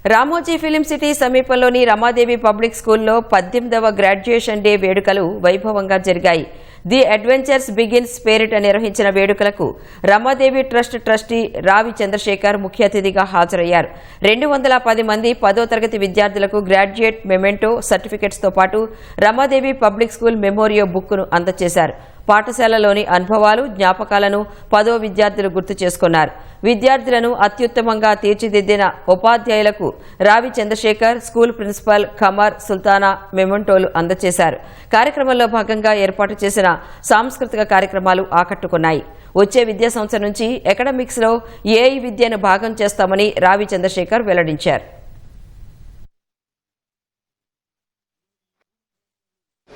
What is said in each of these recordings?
Ramoji film city సమీపంలోని Ramadevi public స్కూల్లో 18వ graduation day వేడుకలు వైభవంగా జరిగాయి. ది అడ్వెంచర్స్ బిగిన్స్ పేరిట నిర్వహించిన వేడుకలకు రమాదేవి ట్రస్ట్ ట్రస్టీ రావి చంద్రశేఖర్ ముఖ్య అతిథిగా హాజరయ్యారు. 210 మంది 10వ తరగతి విద్యార్థులకు గ్రాడ్యుయేట్ మెమెంటో సర్టిఫికెట్స్తో పాటు రమాదేవి పబ్లిక్ స్కూల్ మెమోరియో బుక్ను అందజేశారు. పాఠశాలలోని అనుభవాలు, జ్ఞాపకాలను 10వ విద్యార్థులు గుర్తు చేసుకున్నారు. విద్యార్థులను అత్యుత్తమంగా తీర్చిదిద్దిన ఉపాధ్యాయులకు రావి చంద్రశేఖర్, స్కూల్ ప్రిన్సిపల్ ఖమర్ సుల్తానా మెమెంటోలు అందజేశారు. కార్యక్రమంలో భాగంగా ఏర్పాటు చేసిన సాంస్కృతిక కార్యక్రమాలు ఆకట్టుకున్నాయి. వచ్చే విద్యా సంవత్సరం నుంచి అకాడమిక్స్లో ఏఐ విద్యను భాగం చేస్తామని రావి చంద్రశేఖర్ వెల్లడించారు.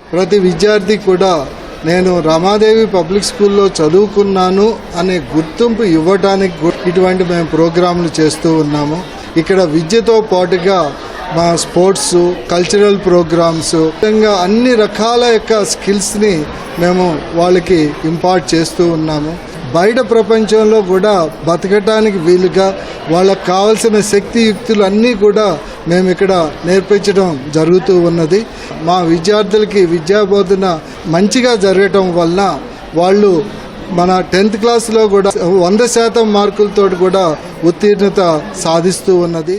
ప్రతి విద్యార్థి కూడా నేను రమాదేవి పబ్లిక్ స్కూల్లో చదువుకున్నాను అనే గుర్తింపు ఇవ్వడానికి ఇటువంటి మేము ప్రోగ్రాంలు చేస్తూ ఉన్నాము. ఇక్కడ విద్యతో పాటుగా మా స్పోర్ట్స్, కల్చరల్ ప్రోగ్రామ్స్, విధంగా అన్ని రకాల యొక్క స్కిల్స్ని మేము వాళ్ళకి ఇంపార్ట్ చేస్తూ ఉన్నాము. బయట ప్రపంచంలో కూడా బతకటానికి వీలుగా వాళ్ళకు కావాల్సిన శక్తియుక్తులు అన్నీ కూడా మేము ఇక్కడ నేర్పించడం జరుగుతూ ఉన్నది. మా విద్యార్థులకి విద్యాబోధన మంచిగా జరగటం వలన వాళ్ళు మన 10th క్లాస్లో కూడా 100% మార్కులతో కూడా ఉత్తీర్ణత సాధిస్తూ ఉన్నది.